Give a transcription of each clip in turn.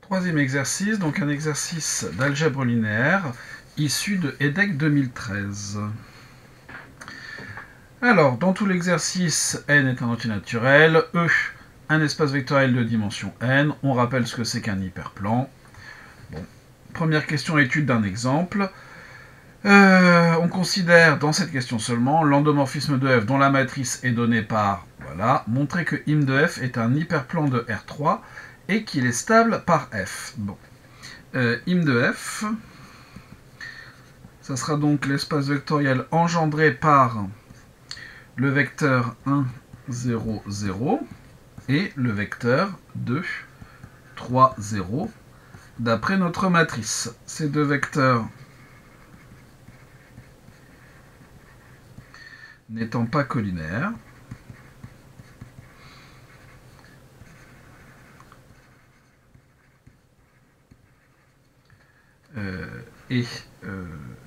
Troisième exercice, donc un exercice d'algèbre linéaire issu de EDEC 2013. Alors, dans tout l'exercice, n est un entier naturel, E, un espace vectoriel de dimension n. On rappelle ce que c'est qu'un hyperplan. Bon. Première question, étude d'un exemple. On considère dans cette question seulement l'endomorphisme de f dont la matrice est donnée par, voilà, montrer que im de f est un hyperplan de R3 et qu'il est stable par f. Bon. Im de f, ça sera donc l'espace vectoriel engendré par le vecteur 1, 0, 0 et le vecteur 2, 3, 0 d'après notre matrice. Ces deux vecteurs n'étant pas collinaires,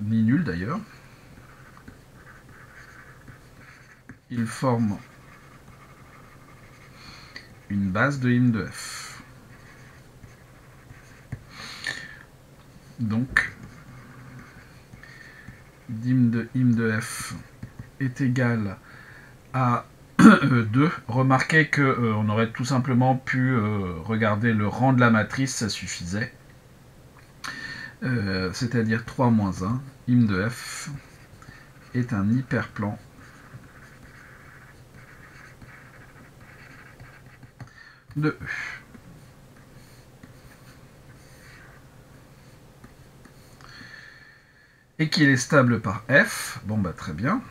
ni nuls d'ailleurs, ils forment une base de im de f. Donc, im de f est égal à 2. Remarquez qu'on aurait tout simplement pu regarder le rang de la matrice, ça suffisait. C'est-à-dire 3 moins 1. Im de f est un hyperplan de E. Et qu'il est stable par f. Bon, bah très bien.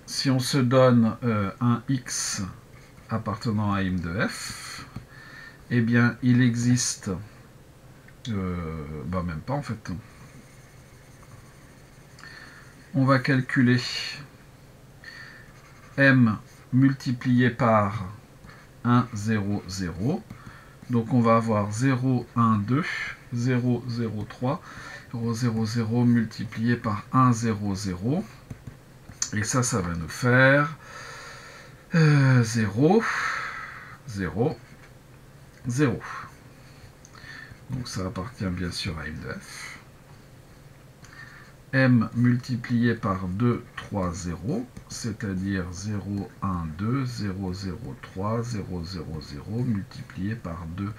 Si on se donne un x appartenant à im de f, eh bien, il existe... même pas en fait. On va calculer m multiplié par 1, 0, 0. Donc on va avoir 0, 1, 2, 0, 0, 3, 0, 0, 0 multiplié par 1, 0, 0. Et ça va nous faire 0, 0, 0. Donc ça appartient bien sûr à im de f. M multiplié par 2, 3, 0, c'est-à-dire 0, 1, 2, 0, 0, 3, 0, 0, 0, multiplié par 2,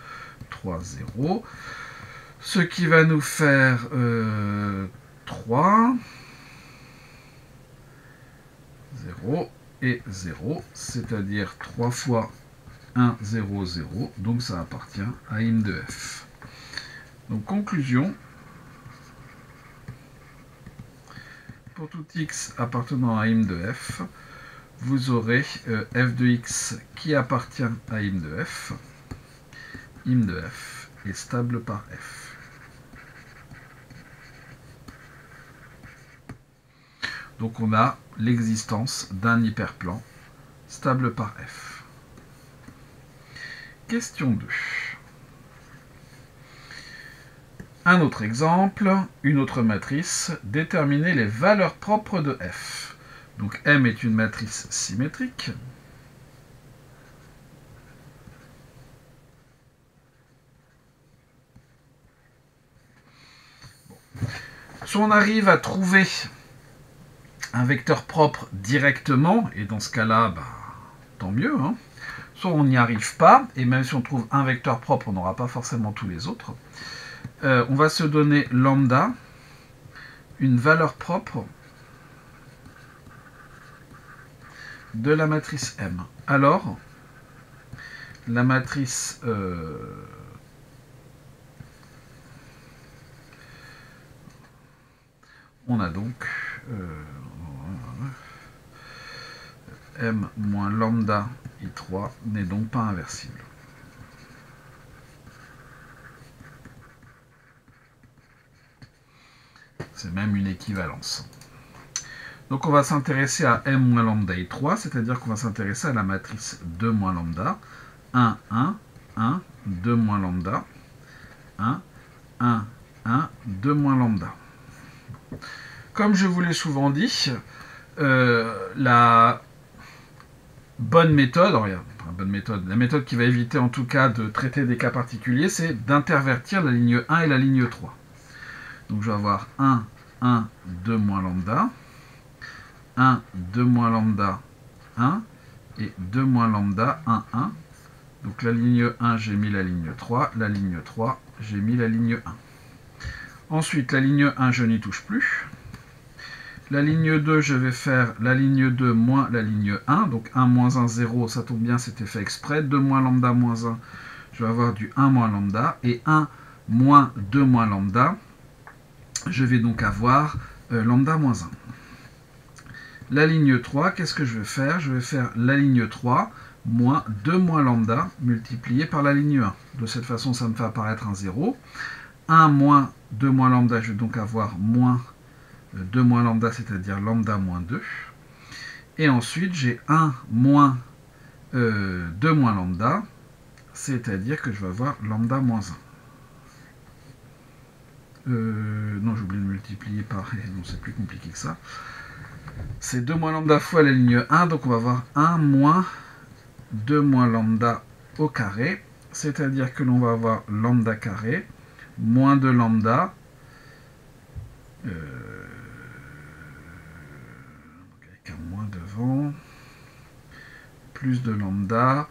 3, 0. Ce qui va nous faire 3, 0 et 0, c'est-à-dire 3 fois 1, 0, 0. Donc ça appartient à im de f. Donc conclusion, pour tout x appartenant à im de f, vous aurez f de x qui appartient à im de f. Im de f est stable par f. Donc on a l'existence d'un hyperplan stable par f. Question 2. Un autre exemple, une autre matrice, déterminer les valeurs propres de f. Donc M est une matrice symétrique. Soit on arrive à trouver un vecteur propre directement, et dans ce cas-là, tant mieux. Soit on n'y arrive pas, et même si on trouve un vecteur propre, on n'aura pas forcément tous les autres. On va se donner lambda, une valeur propre de la matrice M. Alors, la matrice on a donc M moins lambda I3 n'est donc pas inversible. C'est même une équivalence. Donc on va s'intéresser à M moins lambda I3, c'est-à-dire qu'on va s'intéresser à la matrice 2 moins lambda, 1, 1, 1, 2 moins lambda, 1, 1, 1, 2 moins lambda. Comme je vous l'ai souvent dit, la bonne méthode, enfin bonne méthode, la méthode qui va éviter en tout cas de traiter des cas particuliers, c'est d'intervertir la ligne 1 et la ligne 3. Donc je vais avoir 1, 1, 2 moins lambda, 1, 2 moins lambda, 1, et 2 moins lambda, 1, 1. Donc la ligne 1, j'ai mis la ligne 3, la ligne 3, j'ai mis la ligne 1. Ensuite, la ligne 1, je n'y touche plus. La ligne 2, je vais faire la ligne 2 moins la ligne 1. Donc 1 moins 1, 0, ça tombe bien, c'était fait exprès. 2 moins lambda moins 1, je vais avoir du 1 moins lambda. Et 1 moins 2 moins lambda, je vais donc avoir lambda moins 1. La ligne 3, qu'est-ce que je vais faire? Je vais faire la ligne 3 moins 2 moins lambda multiplié par la ligne 1. De cette façon, ça me fait apparaître un 0. 1 moins 2 moins lambda, je vais donc avoir moins 2 moins lambda, c'est-à-dire lambda moins 2. Et ensuite, j'ai 1 moins 2 moins lambda, c'est-à-dire que je vais avoir lambda moins 1. Non, j'ai oublié de multiplier par... Non, c'est plus compliqué que ça. C'est 2 moins lambda fois la ligne 1, donc on va avoir 1 moins 2 moins lambda au carré, c'est-à-dire que l'on va avoir lambda carré, moins de lambda, avec un moins devant, plus de lambda,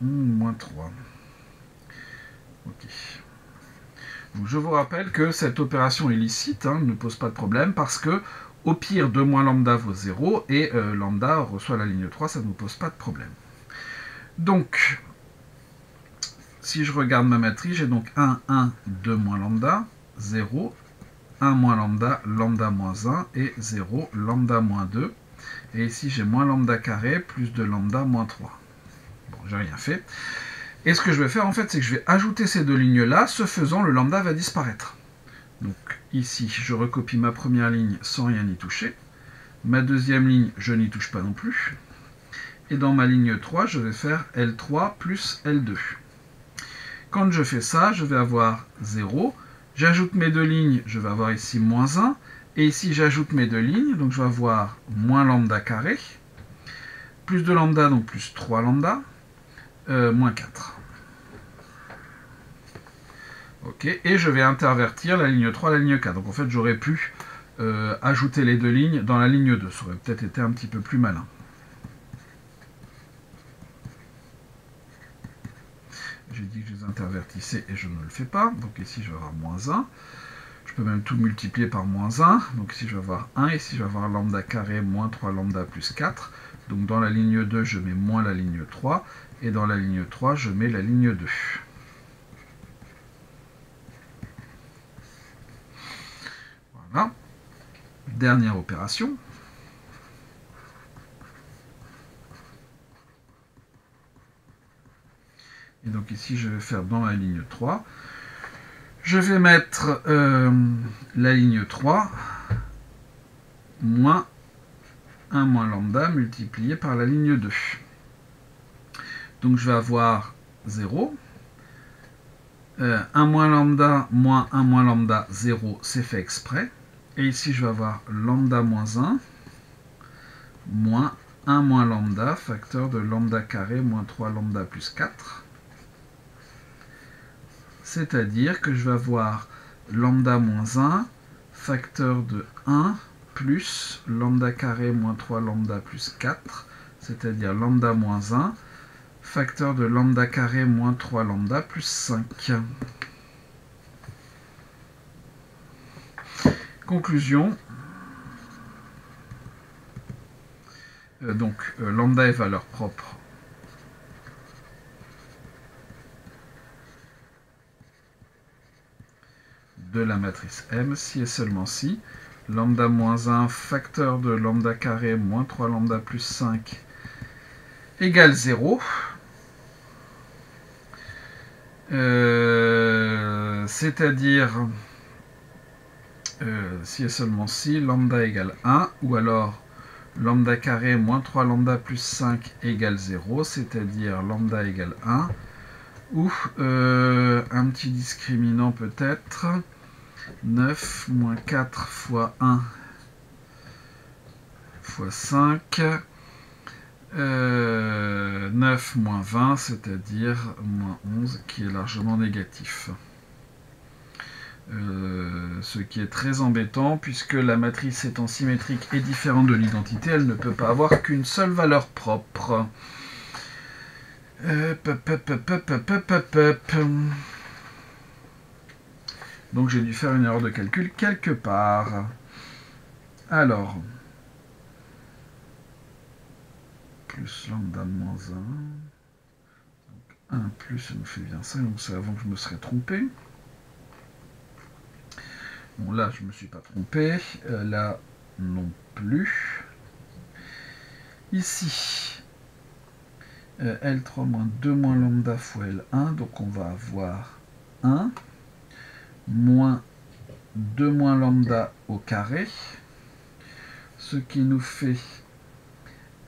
moins 3. Ok. Donc je vous rappelle que cette opération est licite, ne pose pas de problème, parce que au pire, 2 moins lambda vaut 0, et lambda reçoit la ligne 3, ça ne nous pose pas de problème. Donc, si je regarde ma matrice, j'ai donc 1, 1, 2 moins lambda, 0, 1 moins lambda, lambda moins 1, et 0, lambda moins 2. Et ici, j'ai moins lambda carré, plus de lambda moins 3. Bon, j'ai rien fait. Et ce que je vais faire, en fait, c'est que je vais ajouter ces deux lignes-là. Ce faisant, le lambda va disparaître. Donc, ici, je recopie ma première ligne sans rien y toucher. Ma deuxième ligne, je n'y touche pas non plus. Et dans ma ligne 3, je vais faire L3 plus L2. Quand je fais ça, je vais avoir 0. J'ajoute mes deux lignes, je vais avoir ici moins 1. Et ici, j'ajoute mes deux lignes, donc je vais avoir moins lambda carré. Plus de lambda, donc plus 3 lambda. Moins 4. Ok, et je vais intervertir la ligne 3 à la ligne 4. Donc en fait, j'aurais pu ajouter les deux lignes dans la ligne 2. Ça aurait peut-être été un petit peu plus malin. J'ai dit que je les intervertissais et je ne le fais pas. Donc ici, je vais avoir moins 1. Je peux même tout multiplier par moins 1. Donc ici, je vais avoir 1. Ici, je vais avoir lambda carré moins 3 lambda plus 4. Donc dans la ligne 2, je mets moins la ligne 3. Et dans la ligne 3, je mets la ligne 2. Voilà. Dernière opération. Et donc ici, je vais faire dans la ligne 3. Je vais mettre la ligne 3 moins 1 moins lambda multiplié par la ligne 2. Donc je vais avoir 0. 1 moins lambda moins 1 moins lambda, 0, c'est fait exprès. Et ici, je vais avoir lambda moins 1 moins 1 moins lambda, facteur de lambda carré moins 3 lambda plus 4. C'est-à-dire que je vais avoir lambda moins 1, facteur de 1, plus lambda carré moins 3 lambda plus 4, c'est-à-dire lambda moins 1, facteur de lambda carré moins 3 lambda plus 5. Conclusion. Donc lambda est valeur propre de la matrice M si et seulement si lambda moins 1 facteur de lambda carré moins 3 lambda plus 5 égale 0. C'est-à-dire si et seulement si lambda égale 1 ou alors lambda carré moins 3 lambda plus 5 égale 0, c'est-à-dire lambda égale 1 ou un petit discriminant peut-être 9 moins 4 fois 1 fois 5 9 moins 20, c'est-à-dire moins 11, qui est largement négatif. Ce qui est très embêtant, puisque la matrice étant symétrique et différente de l'identité, elle ne peut pas avoir qu'une seule valeur propre. Donc j'ai dû faire une erreur de calcul quelque part. Alors, plus lambda moins 1. Donc 1 plus, ça nous fait bien ça, donc c'est avant que je me serais trompé. Bon, là, je ne me suis pas trompé. Là, non plus. Ici, L3 moins 2 moins lambda fois L1. Donc, on va avoir 1 moins 2 moins lambda au carré. Ce qui nous fait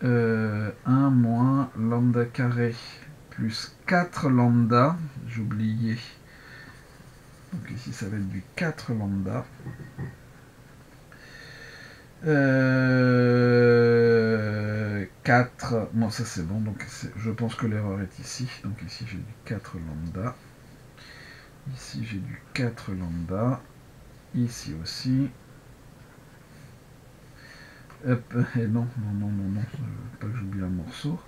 1 moins lambda carré plus 4 lambda. J'ai oublié. Donc ici, ça va être du 4 lambda. 4, bon ça c'est bon, donc je pense que l'erreur est ici. Donc ici j'ai du 4 lambda. Ici j'ai du 4 lambda. Ici aussi. Hop, et non, pas que j'oublie un morceau.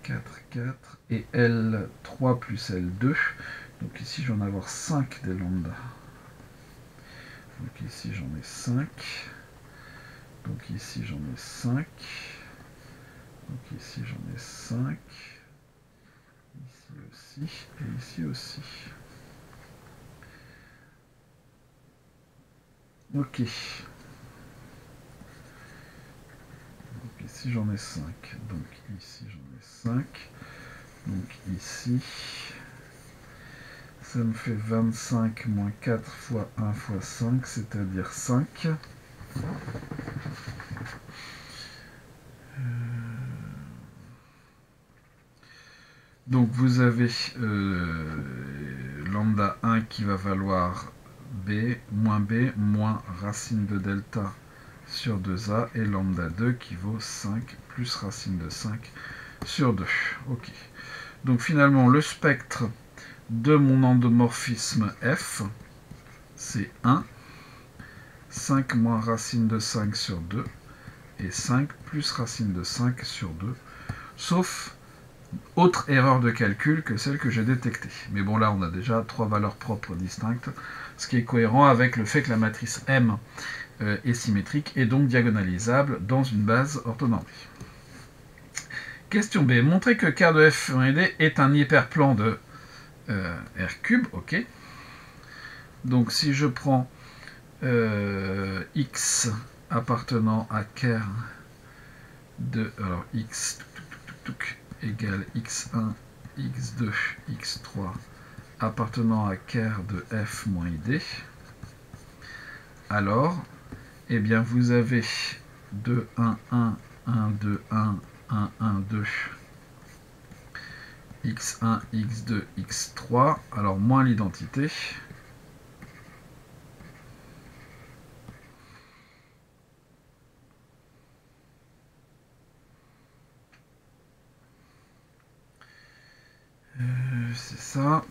4, 4, et L3 plus L2. Donc ici je vais en avoir 5 des lambda. Donc ici j'en ai 5. Donc ici j'en ai 5. Donc ici j'en ai 5. Ici aussi. Et ici aussi. Ok. Donc ici j'en ai 5. Donc ici j'en ai 5. Donc ici. Ça me fait 25 moins 4 fois 1 fois 5, c'est-à-dire 5. Donc vous avez lambda 1 qui va valoir b moins racine de delta sur 2a, et lambda 2 qui vaut 5 plus racine de 5 sur 2. Ok. Donc finalement le spectre de mon endomorphisme f, c'est 1, 5 moins racine de 5 sur 2, et 5 plus racine de 5 sur 2, sauf autre erreur de calcul que celle que j'ai détectée. Mais bon, là, on a déjà 3 valeurs propres distinctes, ce qui est cohérent avec le fait que la matrice M est symétrique et donc diagonalisable dans une base orthonormée. Question B. Montrer que Ker de f moins d est un hyperplan de R3, ok. Donc si je prends x appartenant à Ker de... Alors x égale x1, x2, x3 appartenant à Ker de f moins id, alors, eh bien vous avez 2, 1, 1, 1, 2, 1, 1, 1, 2, x1, x2, x3, alors moins l'identité. C'est ça.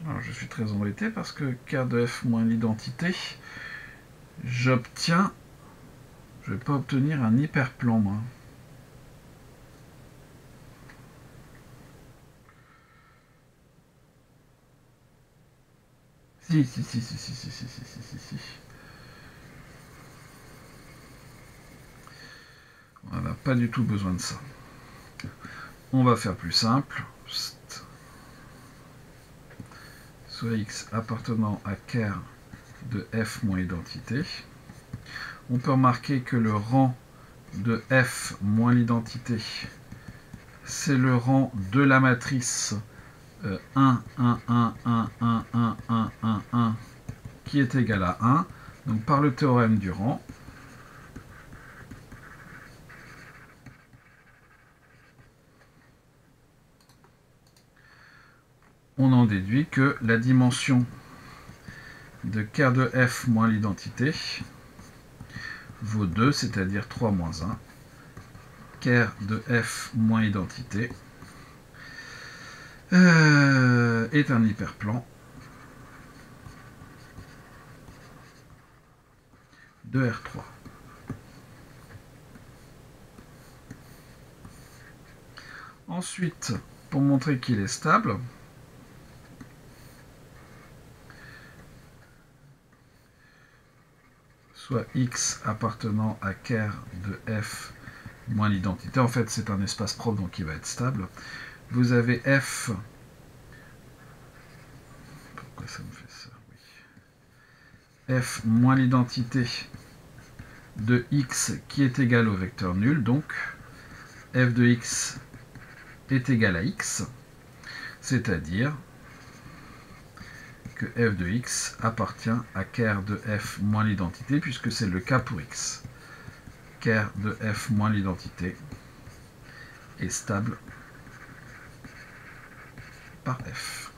Alors je suis très embêté parce que Ker de f moins l'identité, j'obtiens... Je ne vais pas obtenir un hyperplan, moi. Si. On n'a pas du tout besoin de ça. On va faire plus simple. Soit x appartenant à Ker de f moins identité. On peut remarquer que le rang de f moins l'identité, c'est le rang de la matrice 1, 1, 1, 1, 1, 1, 1, 1, 1, qui est égal à 1. Donc par le théorème du rang, on en déduit que la dimension de Ker de f moins l'identité vaut 2, c'est-à-dire 3 moins 1. Ker de f moins identité est un hyperplan de R3. Ensuite, pour montrer qu'il est stable, soit x appartenant à ker de f moins l'identité, en fait c'est un espace propre donc il va être stable, vous avez f, pourquoi ça me fait ça, oui. F moins l'identité de x qui est égal au vecteur nul, donc f de x est égal à x, c'est-à-dire que f de x appartient à ker de f moins l'identité, puisque c'est le cas pour x. Ker de f moins l'identité est stable par f.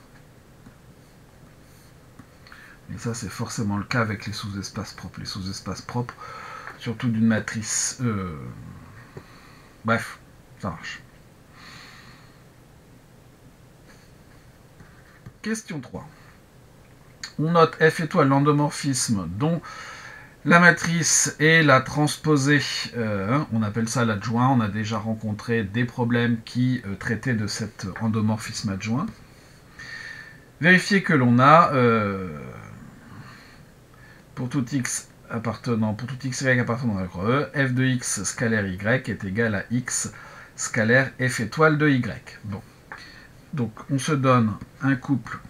Et ça, c'est forcément le cas avec les sous-espaces propres. Les sous-espaces propres, surtout d'une matrice... Bref, ça marche. Question 3. On note f étoile l'endomorphisme dont la matrice est la transposée, on appelle ça l'adjoint. On a déjà rencontré des problèmes qui traitaient de cet endomorphisme adjoint. Vérifiez que l'on a, pour tout x y appartenant à E, f de x scalaire y est égal à x scalaire f étoile de y. Bon. Donc on se donne un couple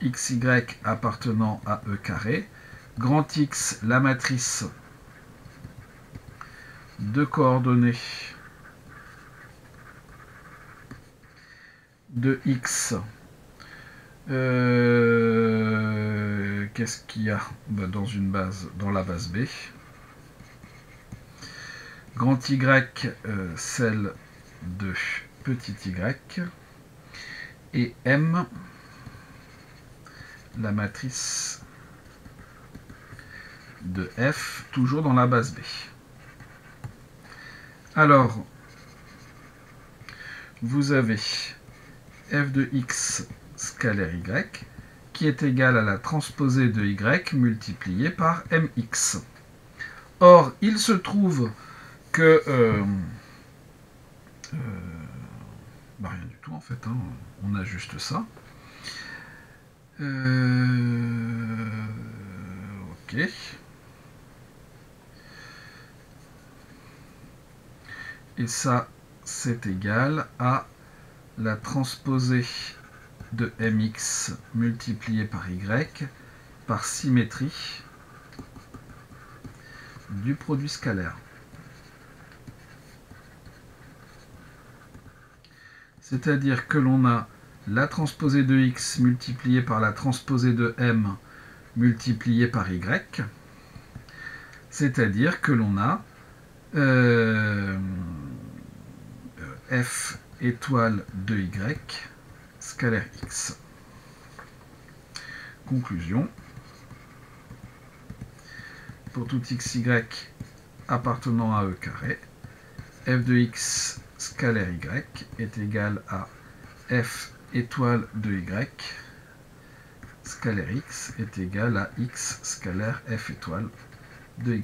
xy appartenant à E carré. Grand X, la matrice de coordonnées de X. Qu'est-ce qu'il y a dans une base, dans la base B. Grand Y, celle de petit y. Et M, la matrice de F, toujours dans la base B. Alors, vous avez f de x scalaire y qui est égal à la transposée de y multipliée par mx. Or, il se trouve que... rien du tout en fait, hein, on a juste ça. Ok. Et ça, c'est égal à la transposée de mx multipliée par y par symétrie du produit scalaire. C'est-à-dire que l'on a la transposée de x multipliée par la transposée de m multipliée par y. C'est-à-dire que l'on a f étoile de y scalaire x. Conclusion. Pour tout xy appartenant à E carré, f de x scalaire y est égal à f étoile de y scalaire x est égal à x scalaire f étoile de y.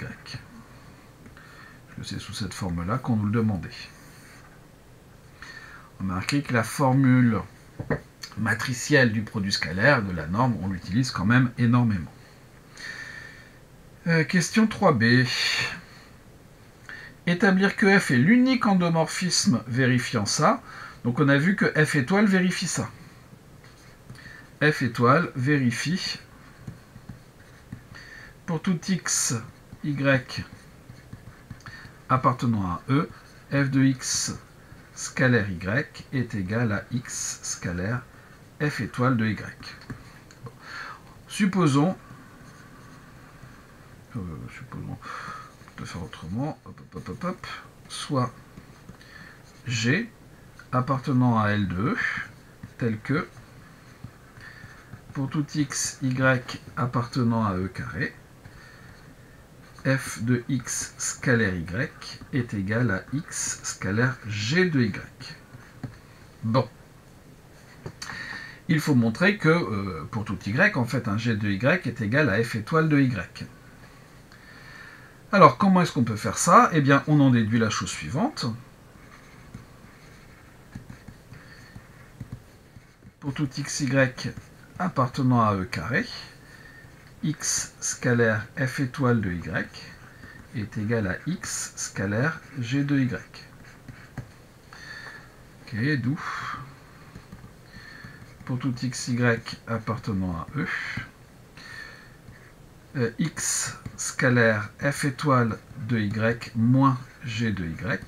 C'est sous cette forme-là qu'on nous le demandait. Remarquez que la formule matricielle du produit scalaire, de la norme, on l'utilise quand même énormément. Question 3b. Établir que f est l'unique endomorphisme vérifiant ça. Donc on a vu que f étoile vérifie ça. F étoile vérifie pour tout x, y appartenant à E, f de x scalaire y est égal à x scalaire f étoile de y. Bon. Supposons, on peut faire autrement, soit G appartenant à L de E, tel que pour tout x, y appartenant à E carré, f de x scalaire y est égal à x scalaire g de y. Bon. Il faut montrer que, pour tout y, en fait, un g de y est égal à f étoile de y. Alors, comment est-ce qu'on peut faire ça? Eh bien, on en déduit la chose suivante. Pour tout xy appartenant à e carré, x scalaire f étoile de y est égal à x scalaire g de y. Ok, d'où pour tout xy appartenant à e, x scalaire f étoile de y moins g de y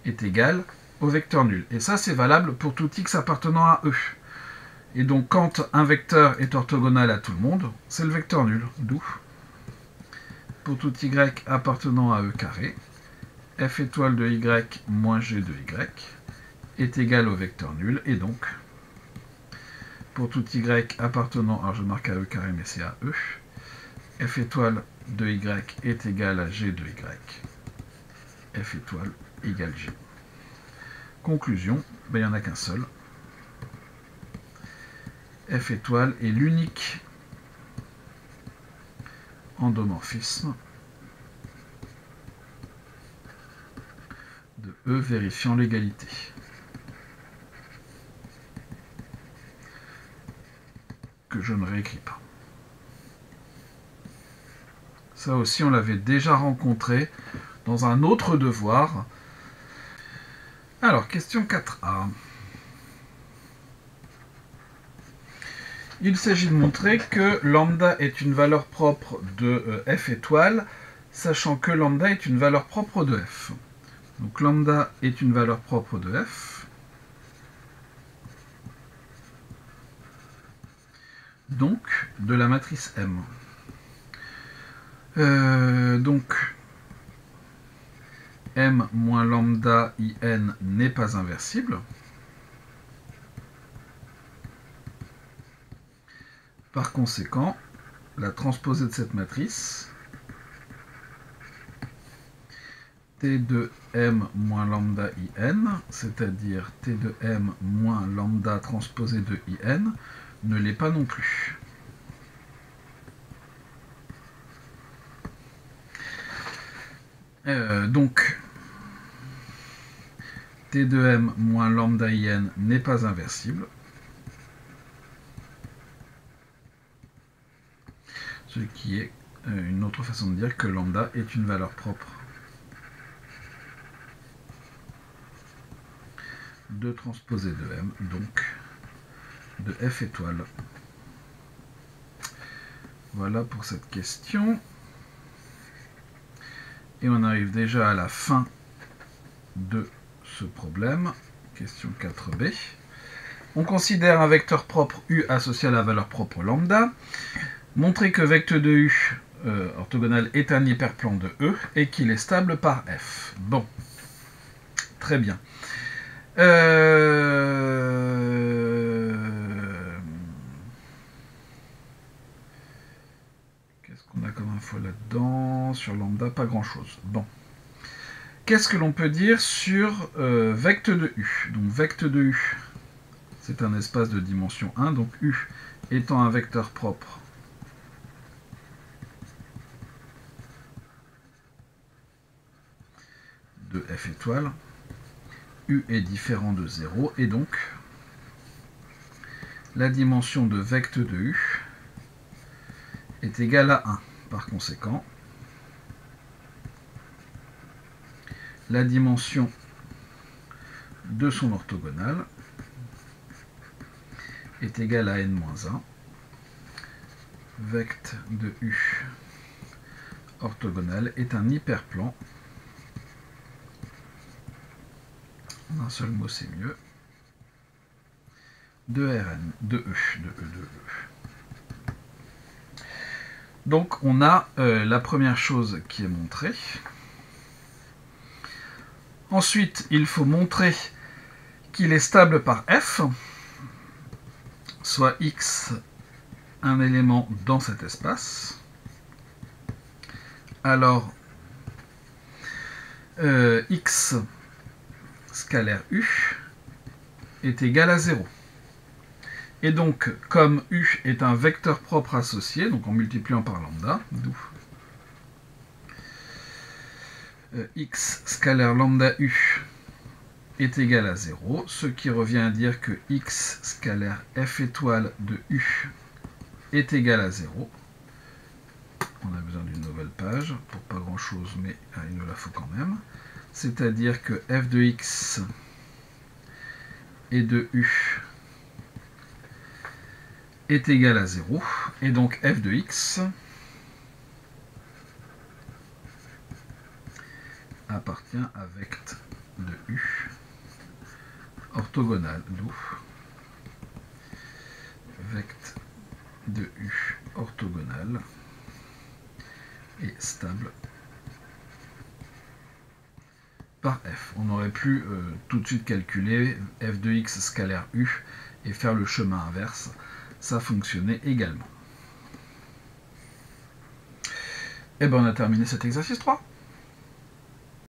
est égal au vecteur nul. Et ça, c'est valable pour tout x appartenant à e. Et donc, quand un vecteur est orthogonal à tout le monde, c'est le vecteur nul. D'où, pour tout y appartenant à e carré, f étoile de y moins g de y est égal au vecteur nul. Et donc, pour tout y appartenant, alors je marque à e carré, mais c'est à e, f étoile de y est égal à g de y, f étoile égale g. Conclusion, ben, il n'y en a qu'un seul. F étoile est l'unique endomorphisme de E vérifiant l'égalité. Que je ne réécris pas. Ça aussi, on l'avait déjà rencontré dans un autre devoir. Alors, question 4a. Il s'agit de montrer que lambda est une valeur propre de f étoile, sachant que lambda est une valeur propre de f. Donc lambda est une valeur propre de f. Donc, de la matrice M. Donc, M moins lambda IN n'est pas inversible. Par conséquent, la transposée de cette matrice, T de M moins lambda IN, c'est-à-dire T de M moins lambda transposée de IN, ne l'est pas non plus. Donc, T de M moins lambda IN n'est pas inversible. Ce qui est une autre façon de dire que lambda est une valeur propre de transposée de M, donc de f étoile. Voilà pour cette question. Et on arrive déjà à la fin de ce problème. Question 4b. On considère un vecteur propre U associé à la valeur propre lambda. Montrer que vecteur de U orthogonal est un hyperplan de E et qu'il est stable par F. Bon, très bien. Qu'est-ce qu'on a comme info là-dedans? Sur lambda, pas grand-chose. Bon. Qu'est-ce que l'on peut dire sur vecteur de U? Donc vecteur de U, c'est un espace de dimension 1, donc U étant un vecteur propre de f étoile, U est différent de 0, et donc la dimension de vecteur de U est égale à 1. Par conséquent, la dimension de son orthogonale est égale à n-1. Vecteur de U orthogonal est un hyperplan. En un seul mot, c'est mieux. De Rn, de E. Donc, on a la première chose qui est montrée. Ensuite, il faut montrer qu'il est stable par F, soit X un élément dans cet espace. Alors, x scalaire u est égal à 0. Et donc, comme u est un vecteur propre associé, donc en multipliant par lambda, d'où x scalaire lambda u est égal à 0, ce qui revient à dire que x scalaire f étoile de u est égal à 0. On a besoin d'une nouvelle page, pour pas grand chose, mais il nous la faut quand même. C'est-à-dire que f de x et de u est égal à 0, et donc f de x appartient à vect de u orthogonal, d'où vect de u orthogonal est stable par f. On aurait pu tout de suite calculer f de x scalaire u et faire le chemin inverse. Ça fonctionnait également. Et bien on a terminé cet exercice 3.